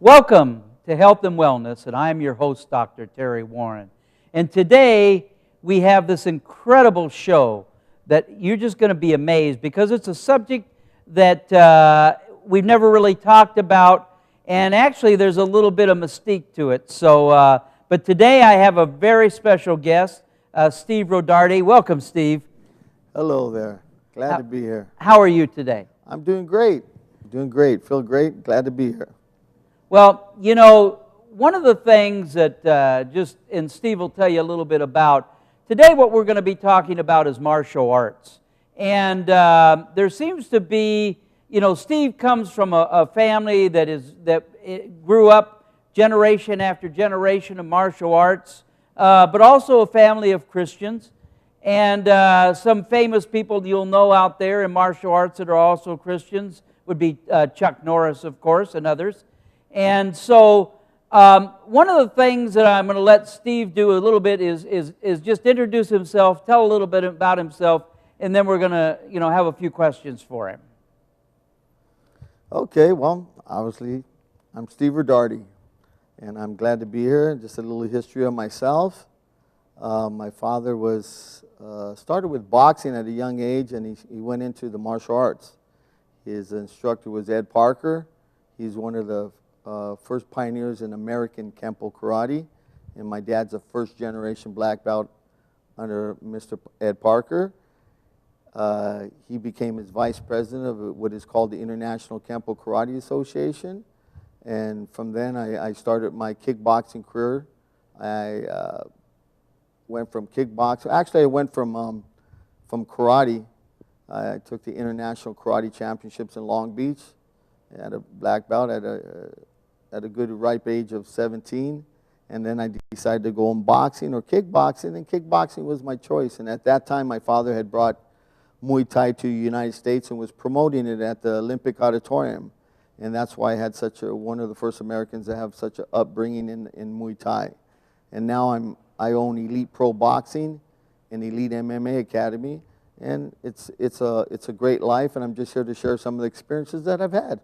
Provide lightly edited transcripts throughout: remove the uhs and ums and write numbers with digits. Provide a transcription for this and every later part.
Welcome to Health and Wellness, and I'm your host, Dr. Terry Warren. And today we have this incredible show that you're just going to be amazed because it's a subject that we've never really talked about, and actually there's a little bit of mystique to it. But today I have a very special guest, Steve Rodarty. Welcome, Steve. Hello there. Glad to be here. How are you today? I'm doing great. Doing great. Feel great. Glad to be here. Well, you know, one of the things that and Steve will tell you a little bit about, today what we're going to be talking about is martial arts. And there seems to be, you know, Steve comes from a family that grew up generation after generation of martial arts, but also a family of Christians. And some famous people you'll know out there in martial arts that are also Christians would be Chuck Norris, of course, and others. And so one of the things that I'm going to let Steve do a little bit is just introduce himself, tell a little bit about himself, and then we're going to, you know, have a few questions for him. Okay, well, obviously, I'm Steve Rodarty, and I'm glad to be here. Just a little history of myself. My father started with boxing at a young age, and he went into the martial arts. His instructor was Ed Parker. He's one of the first pioneers in American Kempo karate, and my dad's a first-generation black belt under Mr. Ed Parker. He became his vice president of what is called the International Kempo Karate Association, and from then I started my kickboxing career. I went from kickboxing. Actually, I went from karate. I took the International Karate Championships in Long Beach. I had a black belt at a good ripe age of 17, and then I decided to go in boxing or kickboxing, and kickboxing was my choice. And at that time, my father had brought Muay Thai to the United States and was promoting it at the Olympic Auditorium, and that's why I had one of the first Americans to have such an upbringing in Muay Thai. And now I own Elite Pro Boxing and Elite MMA Academy, and it's a great life, and I'm just here to share some of the experiences that I've had.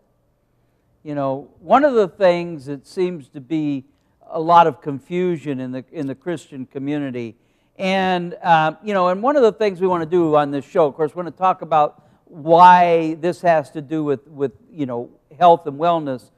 You know, one of the things that seems to be a lot of confusion in the Christian community, and you know, and one of the things we want to do on this show, of course, we want to talk about why this has to do with you know, health and wellness.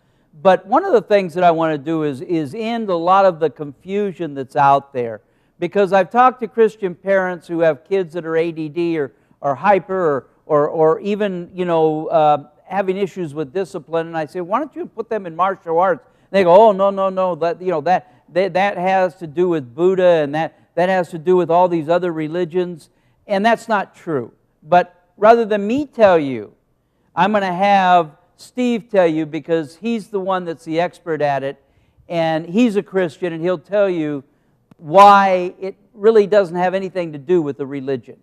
But one of the things that I want to do is end a lot of the confusion that's out there, because I've talked to Christian parents who have kids that are ADD or hyper or even, you know, having issues with discipline, and I say, why don't you put them in martial arts? And they go, oh, no, that, you know, that has to do with Buddha, and that has to do with all these other religions, and that's not true. But rather than me tell you, I'm going to have Steve tell you, because he's the one that's the expert at it, and he's a Christian, and he'll tell you why it really doesn't have anything to do with the religion.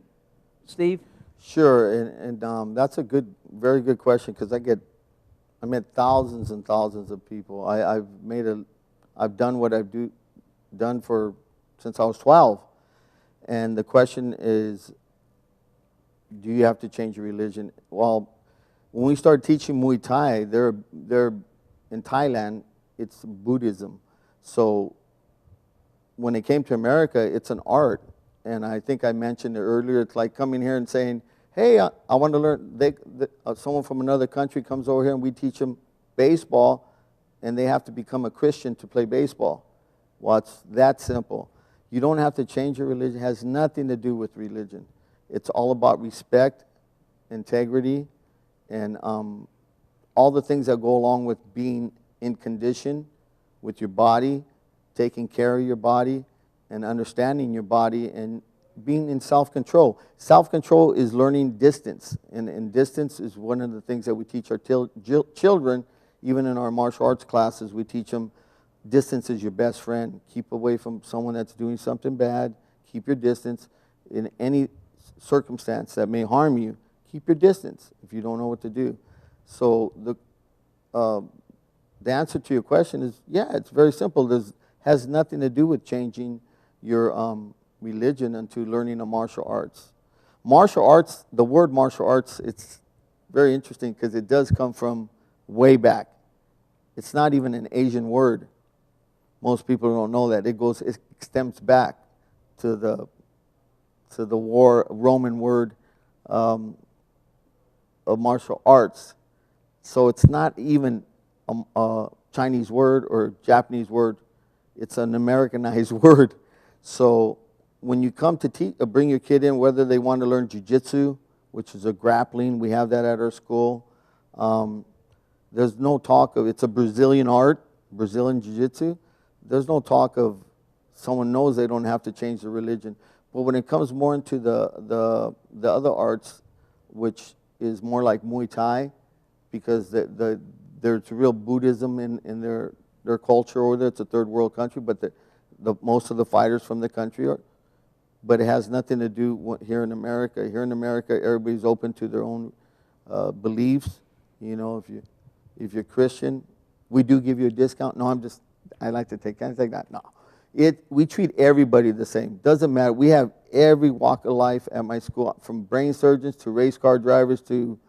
Steve? Sure, and that's a very good question, because I met thousands and thousands of people. I've done what I've done since I was 12, and the question is, do you have to change your religion? Well, when we started teaching Muay Thai, they're in Thailand, it's Buddhism. So when it came to America, it's an art. And I think I mentioned it earlier, it's like coming here and saying, hey, I want to learn, someone from another country comes over here and we teach them baseball, and they have to become a Christian to play baseball. Well, it's that simple. You don't have to change your religion. It has nothing to do with religion. It's all about respect, integrity, and all the things that go along with being in condition with your body, taking care of your body, and understanding your body, and being in self-control. Self-control is learning distance, and distance is one of the things that we teach our children. Even in our martial arts classes, we teach them distance is your best friend. Keep away from someone that's doing something bad. Keep your distance. In any circumstance that may harm you, keep your distance if you don't know what to do. So the answer to your question is, yeah, it's very simple. It has nothing to do with changing your religion into learning the martial arts. Martial arts, the word martial arts, it's very interesting because it does come from way back. It's not even an Asian word. Most people don't know that. It stems back to the Roman word of martial arts. So it's not even a Chinese word or Japanese word. It's an Americanized word. So when you come to bring your kid in, whether they want to learn jiu-jitsu, which is a grappling, we have that at our school. There's no talk of, it's a Brazilian art, Brazilian jiu-jitsu. There's no talk of someone knows they don't have to change their religion. But when it comes more into the other arts, which is more like Muay Thai, because there's real Buddhism in their culture over there. It's a third world country, but most of the fighters from the country are. But it has nothing to do here in America. Here in America, everybody's open to their own beliefs. You know, if you're Christian, we do give you a discount. No, I like to take that. No. We treat everybody the same. Doesn't matter. We have every walk of life at my school, from brain surgeons to race car drivers to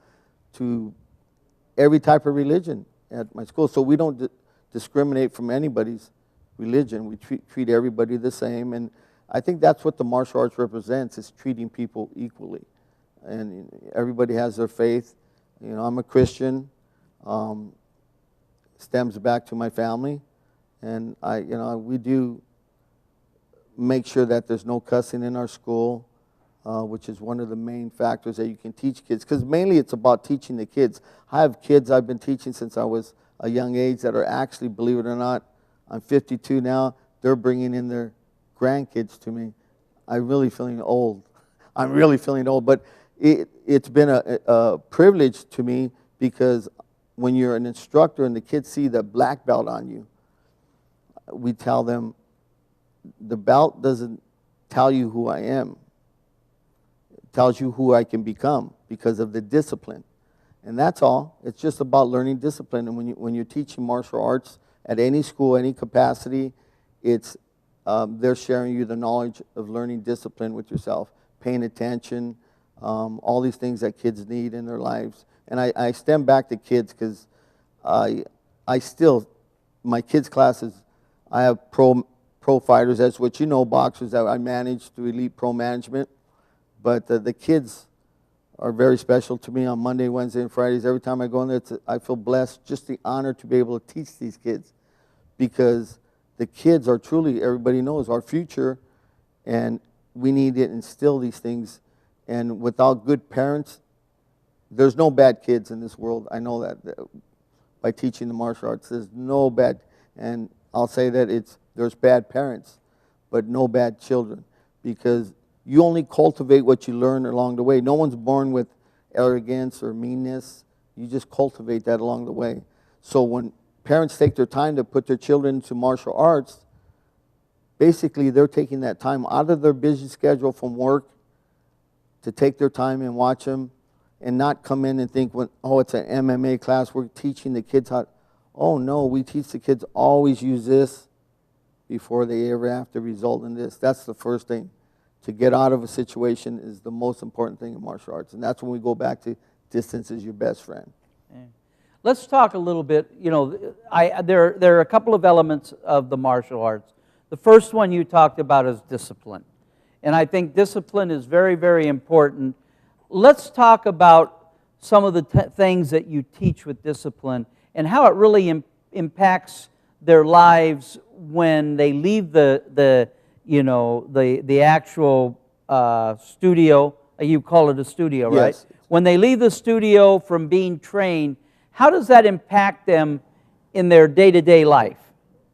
every type of religion at my school. So we don't discriminate from anybody's religion. We treat everybody the same. And I think that's what the martial arts represents, is treating people equally. And everybody has their faith. You know, I'm a Christian. Stems back to my family. And we do make sure that there's no cussing in our school, which is one of the main factors that you can teach kids. Because mainly it's about teaching the kids. I have kids I've been teaching since I was a young age that are actually, believe it or not, I'm 52 now, they're bringing in their grandkids to me. I'm really feeling old. I'm really feeling old. But it's been a privilege to me, because when you're an instructor and the kids see the black belt on you, we tell them, the belt doesn't tell you who I am. It tells you who I can become because of the discipline. And that's all. It's just about learning discipline. And when you're teaching martial arts at any school, any capacity, it's they're sharing you the knowledge of learning discipline with yourself, paying attention, all these things that kids need in their lives. And I stem back to kids because my kids' classes, I have pro fighters, that's what you know, boxers that I manage through Elite Pro Management. But the kids are very special to me on Monday, Wednesday, and Fridays. Every time I go in there, I feel blessed, just the honor to be able to teach these kids, because the kids are truly, everybody knows, our future, and we need to instill these things. And without good parents, there's no bad kids in this world. I know that by teaching the martial arts. There's no bad, and I'll say that there's bad parents, but no bad children, because you only cultivate what you learn along the way. No one's born with arrogance or meanness. You just cultivate that along the way. So when parents take their time to put their children into martial arts, basically they're taking that time out of their busy schedule from work to take their time and watch them, and not come in and think, it's an MMA class, we're teaching the kids how. Oh no, we teach the kids always use this before they ever have to result in this. That's the first thing. To get out of a situation is the most important thing in martial arts. And that's when we go back to distance is your best friend. Yeah. Let's talk a little bit, there are a couple of elements of the martial arts. The first one you talked about is discipline. And I think discipline is very, very important. Let's talk about some of the things that you teach with discipline and how it really impacts their lives when they leave the actual studio. You call it a studio, right? Yes. When they leave the studio from being trained, how does that impact them in their day-to-day life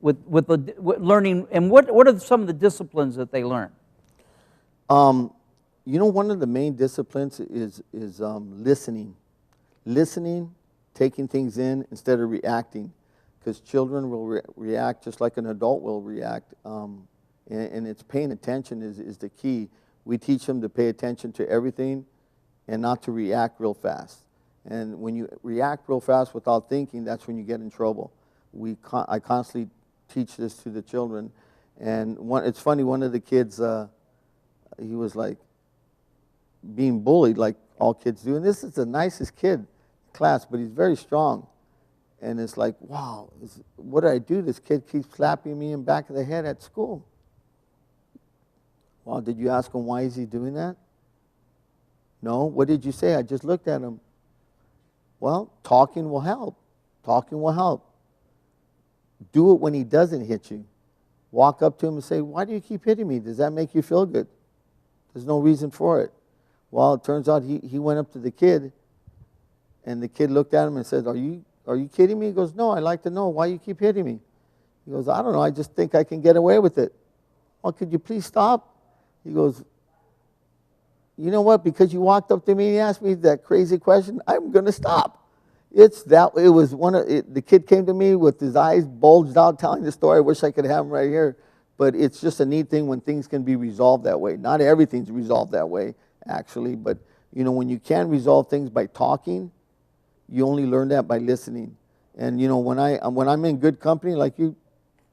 with learning? And what are some of the disciplines that they learn? One of the main disciplines is listening. Listening, taking things in instead of reacting, because children will react just like an adult will react. And it's paying attention is the key. We teach them to pay attention to everything and not to react real fast. And when you react real fast without thinking, that's when you get in trouble. I constantly teach this to the children. And it's funny, one of the kids, he was like being bullied like all kids do. And this is the nicest kid in class, but he's very strong. And it's like, wow, what did I do? This kid keeps slapping me in the back of the head at school. Well, did you ask him why is he doing that? No. What did you say? I just looked at him. Well, talking will help. Talking will help. Do it when he doesn't hit you. Walk up to him and say, why do you keep hitting me? Does that make you feel good? There's no reason for it. Well, it turns out he went up to the kid, and the kid looked at him and said, are you kidding me? He goes, no, I'd like to know why you keep hitting me. He goes, I don't know, I just think I can get away with it. Well, could you please stop? He goes, you know what, because you walked up to me and asked me that crazy question, I'm going to stop. The kid came to me with his eyes bulged out telling the story. I wish I could have him right here. But it's just a neat thing when things can be resolved that way. Not everything's resolved that way, actually. But, you know, when you can resolve things by talking, you only learn that by listening. And, you know, when I'm in good company, like you,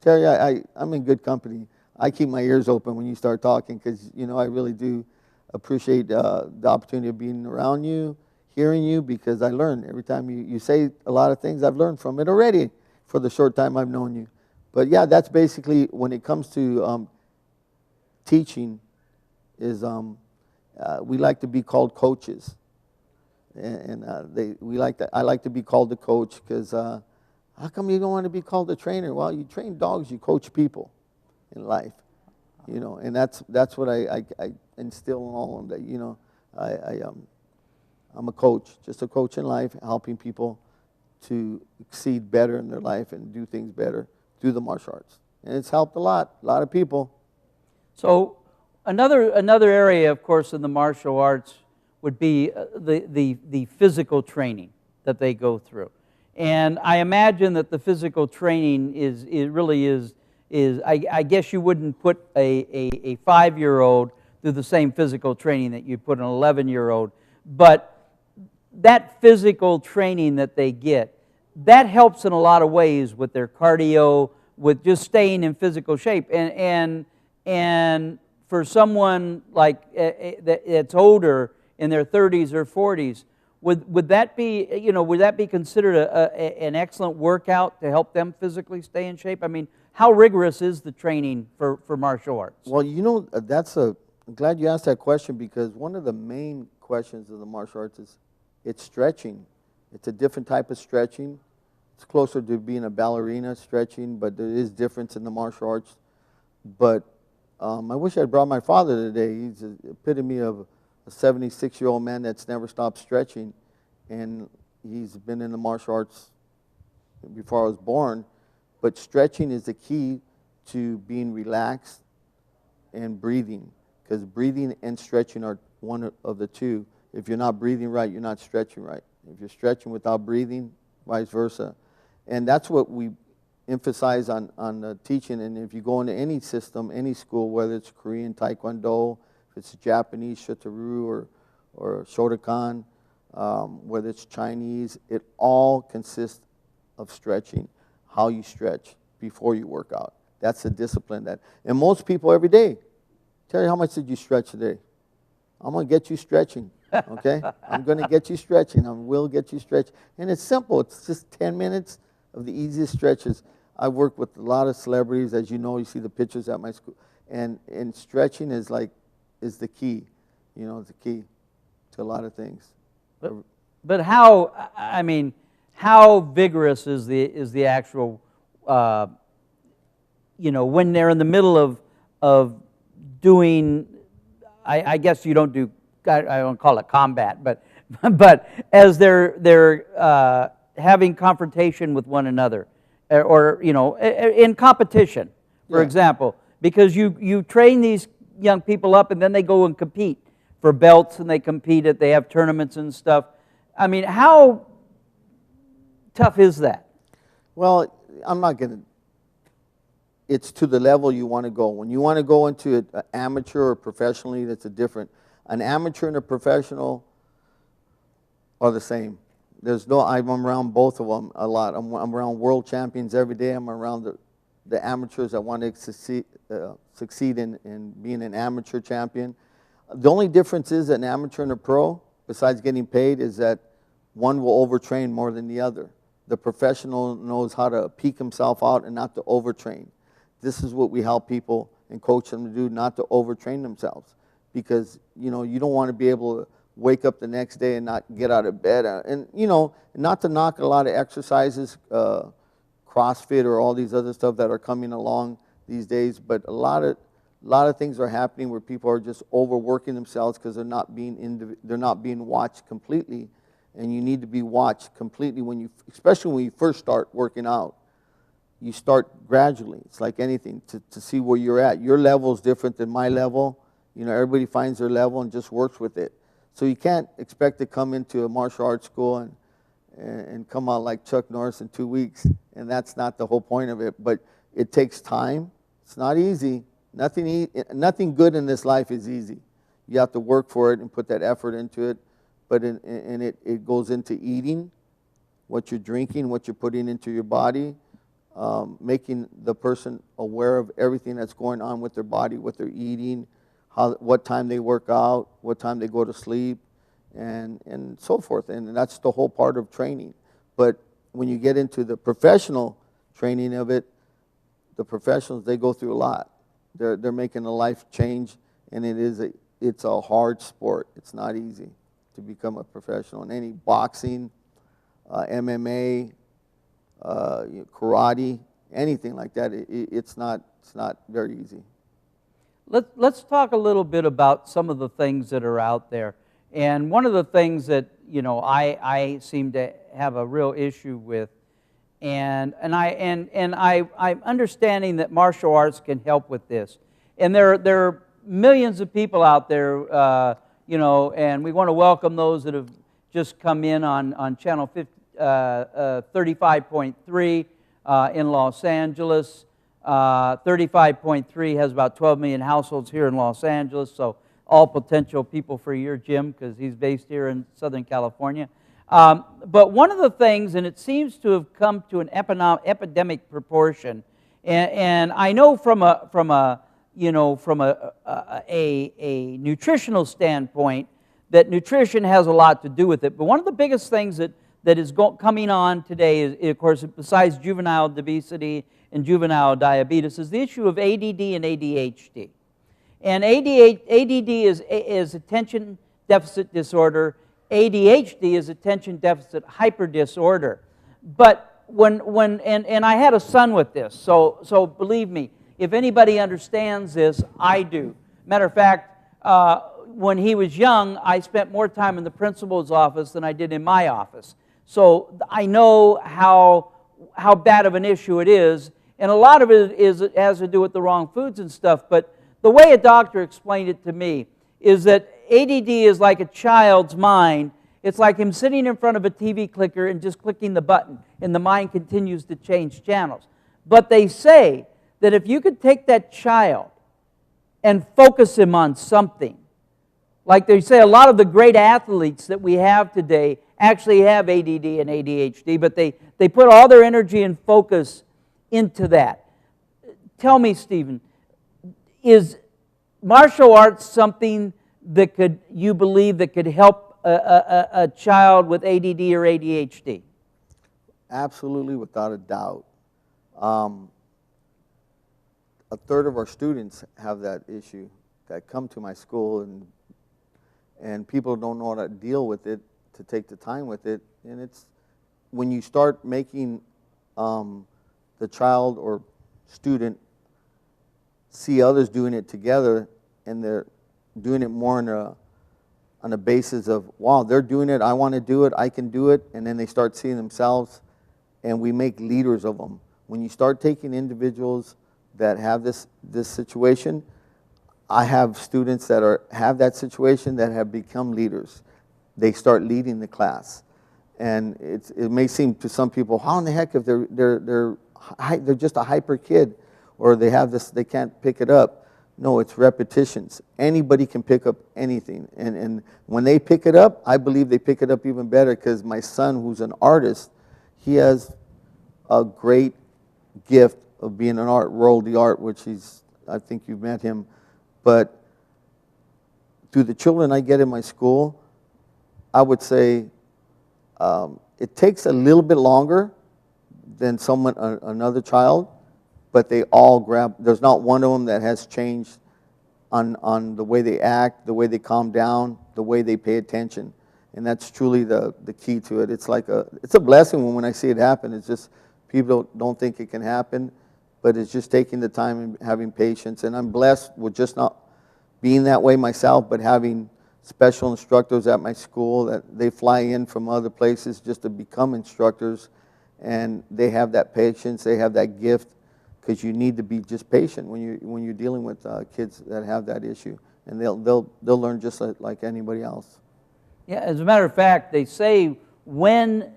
Terry, I'm in good company. I keep my ears open when you start talking because, you know, I really do appreciate the opportunity of being around you, hearing you, because I learn. Every time you say a lot of things, I've learned from it already for the short time I've known you. But yeah, that's basically, when it comes to teaching, is we like to be called coaches. And I like to be called a coach because how come you don't want to be called a trainer? Well, you train dogs, you coach people in life. You know, and that's what I instill in all of them, that, you know, I'm a coach, just a coach in life, helping people to exceed better in their life and do things better through the martial arts. And it's helped a lot of people. So another area, of course, in the martial arts would be the physical training that they go through. And I imagine that the physical training is I guess you wouldn't put a 5-year-old through the same physical training that you put an 11-year-old, but that physical training that they get, that helps in a lot of ways with their cardio, with just staying in physical shape. And for someone like that's older, in their 30s or 40s, would that be considered an excellent workout to help them physically stay in shape? I mean, how rigorous is the training for martial arts? Well, you know, I'm glad you asked that question, because one of the main questions of the martial arts is it's stretching. It's a different type of stretching. It's closer to being a ballerina stretching, but there is difference in the martial arts. But I wish I had brought my father today. He's the epitome of a 76-year-old man that's never stopped stretching, and he's been in the martial arts before I was born. But stretching is the key to being relaxed and breathing, because breathing and stretching are one of the two. If you're not breathing right, you're not stretching right. If you're stretching without breathing, vice versa. And that's what we emphasize on teaching. And if you go into any system, any school, whether it's Korean Taekwondo, if it's Japanese Shito-ryu or Shotokan, whether it's Chinese, it all consists of stretching, how you stretch before you work out. That's the discipline and most people every day. Terry, how much did you stretch today? I'm going to get you stretching, okay? I'm going to get you stretching. I will get you stretching. And it's simple. It's just 10 minutes of the easiest stretches. I work with a lot of celebrities. As you know, you see the pictures at my school. And stretching is the key. You know, the key to a lot of things. But how vigorous is the actual, when they're in the middle of doing, I guess you don't do, I don't call it combat, but as they're having confrontation with one another, or in competition, for example, because you train these young people up and then they go and compete for belts, and they have tournaments and stuff. I mean, how tough is that? Well, I'm not going to, it's to the level you want to go. When you want to go into an amateur or professionally, that's a different. An amateur and a professional are the same. I'm around both of them a lot. I'm around world champions every day. I'm around the amateurs that want to succeed in being an amateur champion. The only difference is an amateur and a pro, besides getting paid, is that one will overtrain more than the other. The professional knows how to peak himself out and not to overtrain. This is what we help people and coach them to do, not to overtrain themselves. Because, you know, you don't want to be able to wake up the next day and not get out of bed. And, you know, not to knock a lot of exercises, CrossFit or all these other stuff that are coming along these days, but a lot of things are happening where people are just overworking themselves because they're not being watched completely. And you need to be watched completely especially when you first start working out. You start gradually. It's like anything, to see where you're at. Your level is different than my level. You know, everybody finds their level and just works with it. So you can't expect to come into a martial arts school and come out like Chuck Norris in 2 weeks. And that's not the whole point of it. But it takes time. It's not easy. Nothing good in this life is easy. You have to work for it and put that effort into it. But it goes into eating, what you're drinking, what you're putting into your body, making the person aware of everything that's going on with their body, what they're eating, what time they work out, what time they go to sleep, and so forth. And that's the whole part of training. But when you get into the professional training of it, the professionals, they go through a lot. They're making a life change, and it's a hard sport. It's not easy to become a professional in any boxing, MMA, karate, anything like that. It's not very easy. Let's talk a little bit about some of the things that are out there. And one of the things that, you know, I seem to have a real issue with, and I'm understanding that martial arts can help with this. And there are millions of people out there, you know, and we want to welcome those that have just come in on channel 35.3 in Los Angeles. 35.3 has about 12 million households here in Los Angeles, so all potential people for your Jim, because he's based here in Southern California. But one of the things, and it seems to have come to an epidemic proportion, and I know from a nutritional standpoint that nutrition has a lot to do with it. But one of the biggest things that is coming on today is, of course, besides juvenile obesity and juvenile diabetes, is the issue of ADD and ADHD. And ADD is attention deficit disorder. ADHD is attention deficit hyper disorder. But and I had a son with this, so believe me, if anybody understands this, I do. Matter of fact, when he was young, I spent more time in the principal's office than I did in my office. So I know how bad of an issue it is, and a lot of it has to do with the wrong foods and stuff. But the way a doctor explained it to me is that ADD is like a child's mind. It's like him sitting in front of a TV clicker and just clicking the button, and the mind continues to change channels. But they say that if you could take that child and focus him on something, like they say, a lot of the great athletes that we have today actually have ADD and ADHD, but they put all their energy and focus into that. Tell me, Stephen, is martial arts something that you believe that could help a child with ADD or ADHD? Absolutely, without a doubt. A third of our students have that issue that come to my school, and people don't know how to deal with it, to take the time with it. And it's when you start making the child or student see others doing it together, and they're doing it more on a basis of, wow, they're doing it, I want to do it, I can do it, and then they start seeing themselves, and we make leaders of them. When you start taking individuals that have this situation, I have students that have that situation that have become leaders. They start leading the class, and it may seem to some people, how in the heck if they're just a hyper kid, or they have this, they can't pick it up. No, it's repetitions. Anybody can pick up anything, and when they pick it up, I believe they pick it up even better, because my son, who's an artist, he has a great gift of being an art, Roll the Art, which I think you've met him. But through the children I get in my school, I would say it takes a little bit longer than someone, another child, but they all grab, there's not one of them that has changed on the way they act, the way they calm down, the way they pay attention. And that's truly the key to it. It's like it's a blessing when I see it happen. It's just, people don't think it can happen, but it's just taking the time and having patience. And I'm blessed with just not being that way myself, but having special instructors at my school that they fly in from other places just to become instructors, and they have that patience, they have that gift, because you need to be just patient when you're dealing with kids that have that issue, and they'll learn just like anybody else. Yeah, as a matter of fact, they say when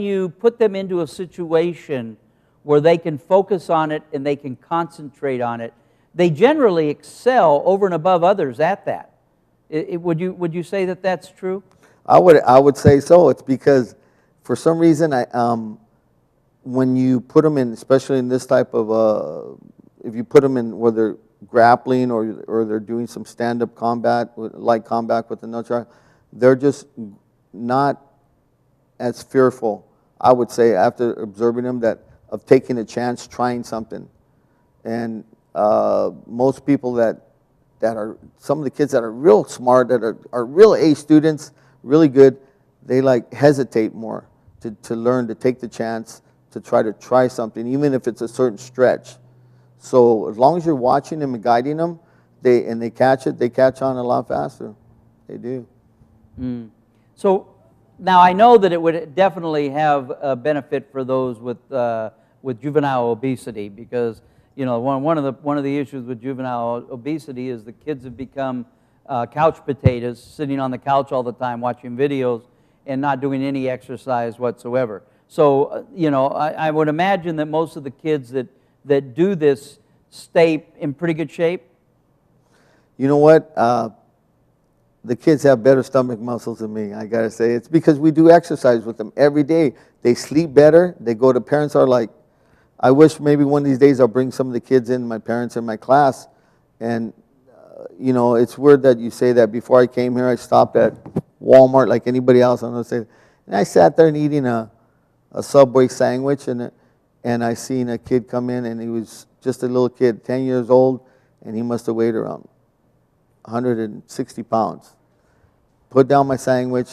you put them into a situation where they can focus on it and they can concentrate on it, they generally excel over and above others at that. Would you say that that's true? I would say so. It's because for some reason when you put them in, especially in this type of if you put them in where they're grappling or they're doing some stand-up combat, like combat with another child, they're just not as fearful, I would say, after observing them, of taking a chance, trying something. And most people that are, some of the kids that are real smart, that are real A students, really good, they like hesitate more to learn, to take the chance, to try something, even if it's a certain stretch. So as long as you're watching them and guiding them, they catch it, they catch on a lot faster. They do. So now I know that it would definitely have a benefit for those with juvenile obesity, because one of the issues with juvenile obesity is the kids have become couch potatoes, sitting on the couch all the time watching videos and not doing any exercise whatsoever. So I would imagine that most of the kids that do this stay in pretty good shape. You know what? The kids have better stomach muscles than me, I gotta say. It's because we do exercise with them every day. They sleep better. They go to, parents are like, I wish maybe one of these days I'll bring some of the kids in, my parents in my class. And, it's weird that you say that. Before I came here, I stopped at Walmart like anybody else. I'm gonna say, and I sat there and eating a Subway sandwich, and I seen a kid come in, and he was just a little kid, 10 years old, and he must have weighed around 160 pounds. Put down my sandwich,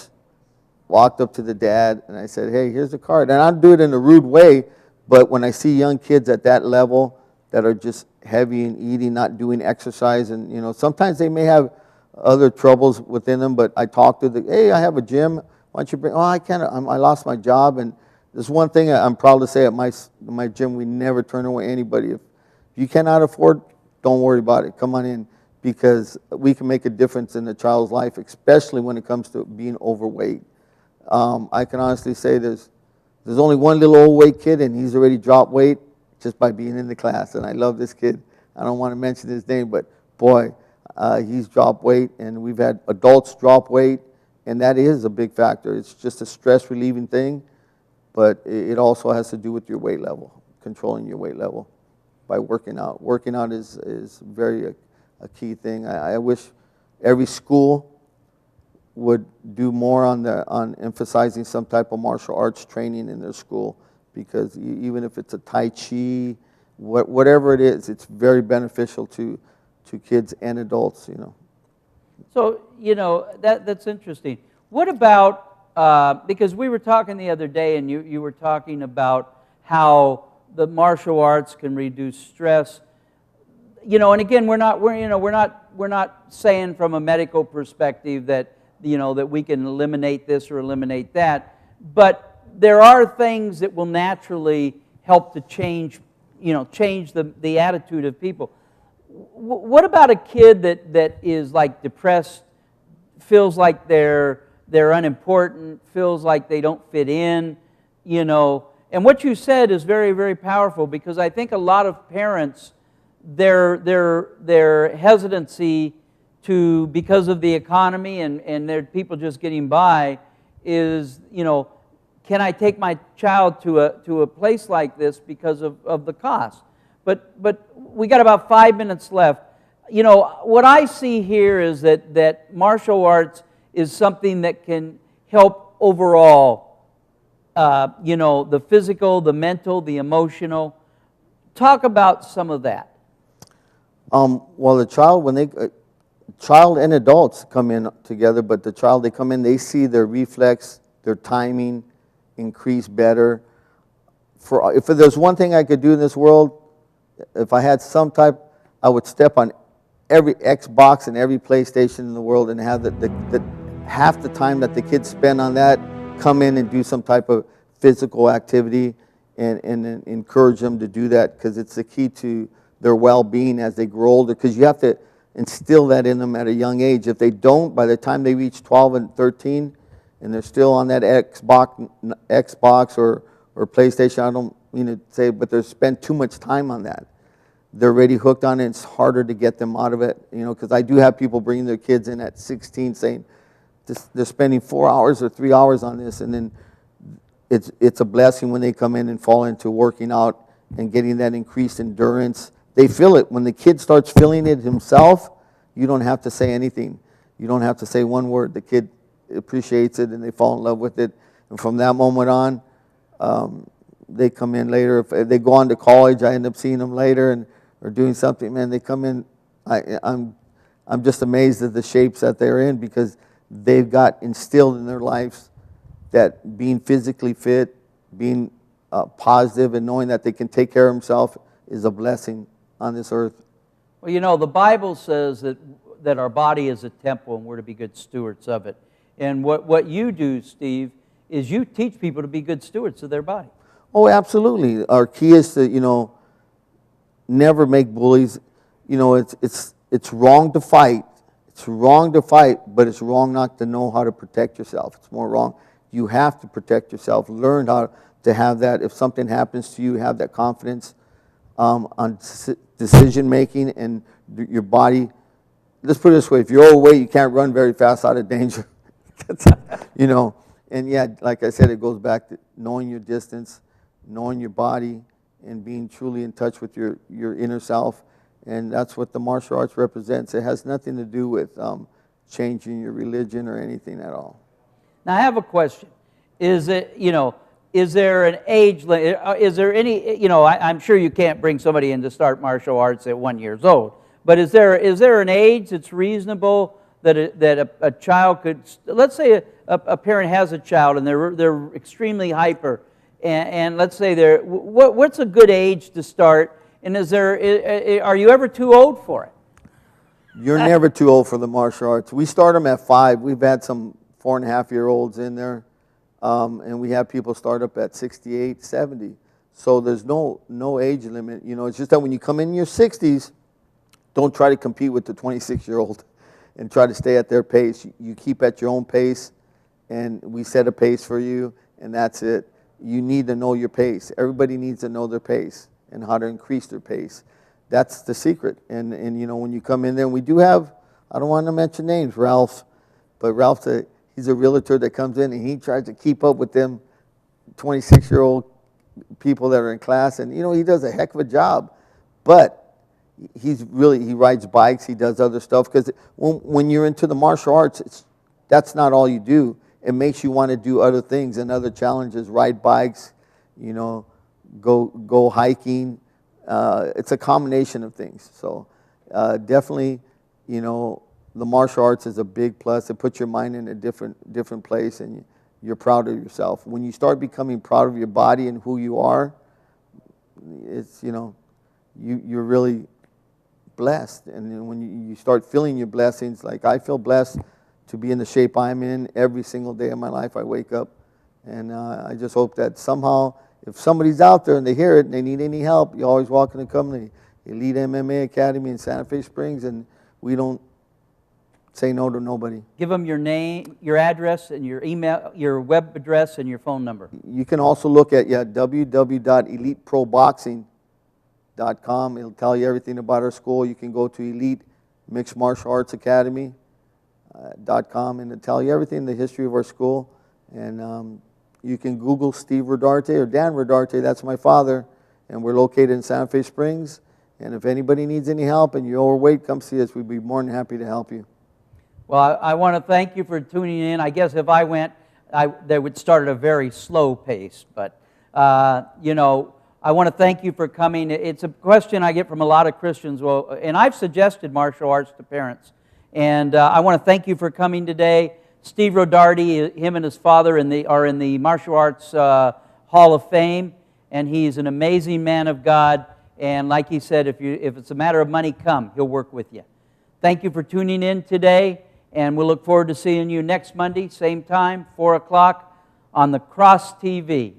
walked up to the dad, and I said, hey, here's the card. And I don't do it in a rude way, but when I see young kids at that level that are just heavy in eating, not doing exercise, and sometimes they may have other troubles within them, but I talk to hey, I have a gym, why don't you bring, I can't, I lost my job. And there's one thing I'm proud to say, at my gym, we never turn away anybody. If you cannot afford, don't worry about it, come on in, because we can make a difference in a child's life, especially when it comes to being overweight. I can honestly say there's only one little overweight kid, and he's already dropped weight just by being in the class. And I love this kid. I don't want to mention his name, but boy, he's dropped weight, and we've had adults drop weight, and that is a big factor. It's just a stress-relieving thing, but it also has to do with your weight level, controlling your weight level by working out. Working out is very a key thing. I wish every school would do more on emphasizing some type of martial arts training in their school, because even if it's a Tai Chi, whatever it is, it's very beneficial to kids and adults. So that's interesting. What about because we were talking the other day, and you were talking about how the martial arts can reduce stress. And again, we're not saying from a medical perspective that that we can eliminate this or eliminate that, but there are things that will naturally help to change the attitude of people. What about a kid that is like depressed, feels like they're unimportant, feels like they don't fit in, And what you said is very, very powerful, because I think a lot of parents, their hesitancy to, because of the economy and their people just getting by, is, can I take my child to a place like this because of the cost? But we got about 5 minutes left. What I see here is that martial arts is something that can help overall you know, the physical, the mental, the emotional. Talk about some of that. Well, the child, when they, child and adults come in together, but the child, they come in, they see their reflex, their timing increase better. If there's one thing I could do in this world, if I had some type, I would step on every Xbox and every PlayStation in the world and have the half the time that the kids spend on that, come in and do some type of physical activity and encourage them to do that, because it's the key to their well-being as they grow older, because you have to instill that in them at a young age. If they don't, by the time they reach 12 and 13 and they're still on that Xbox or PlayStation, I don't mean to say, but they spend too much time on that. They're already hooked on it. It's harder to get them out of it, you know, because I do have people bringing their kids in at 16 saying they're spending 4 hours or 3 hours on this, and then it's a blessing when they come in and fall into working out and getting that increased endurance. They feel it. When the kid starts feeling it himself, you don't have to say anything. You don't have to say one word. The kid appreciates it and they fall in love with it. And from that moment on, they come in later. If they go on to college, I end up seeing them later and or doing something. Man, they come in. I'm just amazed at the shapes that they're in, because they've got instilled in their lives that being physically fit, being positive, and knowing that they can take care of themselves is a blessing on this earth. Well, you know, the Bible says that our body is a temple and we're to be good stewards of it. And what you do, Steve, is you teach people to be good stewards of their body. Oh, absolutely. Our key is to, you know, never make bullies. You know, it's wrong to fight. It's wrong to fight, but it's wrong not to know how to protect yourself. It's more wrong. You have to protect yourself. Learn how to have that. If something happens to you, have that confidence on decision making and your body. Let's put it this way: if you're overweight, you can't run very fast out of danger. You know, and yeah, like I said, it goes back to knowing your distance, knowing your body, and being truly in touch with your inner self. And that's what the martial arts represents. It has nothing to do with changing your religion or anything at all. Now, I have a question. Is it, you know, is there an age limit? Is there any, you know, I'm sure you can't bring somebody in to start martial arts at 1 year old, but is there an age that's reasonable that a child could, let's say a parent has a child and they're extremely hyper, and let's say what's a good age to start, and are you ever too old for it? You're never too old for the martial arts. We start them at 5. We've had some 4.5-year-olds in there, and we have people start up at 68, 70. So there's no age limit. You know, it's just that when you come in your 60s, don't try to compete with the 26-year-old and try to stay at their pace. You keep at your own pace, and we set a pace for you, and that's it. You need to know your pace. Everybody needs to know their pace and how to increase their pace. That's the secret. And you know, when you come in there, and we do have, I don't want to mention names, Ralph, but Ralph's he's a realtor that comes in and he tries to keep up with them 26-year-old people that are in class, and you know, he does a heck of a job. But he rides bikes, he does other stuff, because when you're into the martial arts, that's not all you do. It makes you want to do other things and other challenges, ride bikes, you know, go hiking. It's a combination of things. So definitely, you know, the martial arts is a big plus. It puts your mind in a different place, and you're proud of yourself. When you start becoming proud of your body and who you are, it's, you know, you're really blessed. And when you start feeling your blessings, like I feel blessed to be in the shape I'm in every single day of my life. I wake up, and I just hope that somehow, if somebody's out there and they hear it and they need any help, you always welcome to come to the Elite MMA Academy in Santa Fe Springs, and we don't say no to nobody. Give them your name, your address, and your email, your web address, and your phone number. You can also look at www.eliteproboxing.com. It'll tell you everything about our school. You can go to Elite Mixed Martial Arts Academy.com, and it'll tell you everything, the history of our school. And you can Google Steve Rodarte or Dan Rodarte, that's my father, and we're located in Santa Fe Springs. And if anybody needs any help and you're overweight, come see us. We'd be more than happy to help you. Well, I want to thank you for tuning in. I guess if I went they would start at a very slow pace. But, you know, I want to thank you for coming. It's a question I get from a lot of Christians. Well, and I've suggested martial arts to parents. And I want to thank you for coming today. Steve Rodarty, him and his father are in the Martial Arts Hall of Fame. And he's an amazing man of God. And like he said, if it's a matter of money, come. He'll work with you. Thank you for tuning in today. And we'll look forward to seeing you next Monday, same time, 4 o'clock on the Cross TV.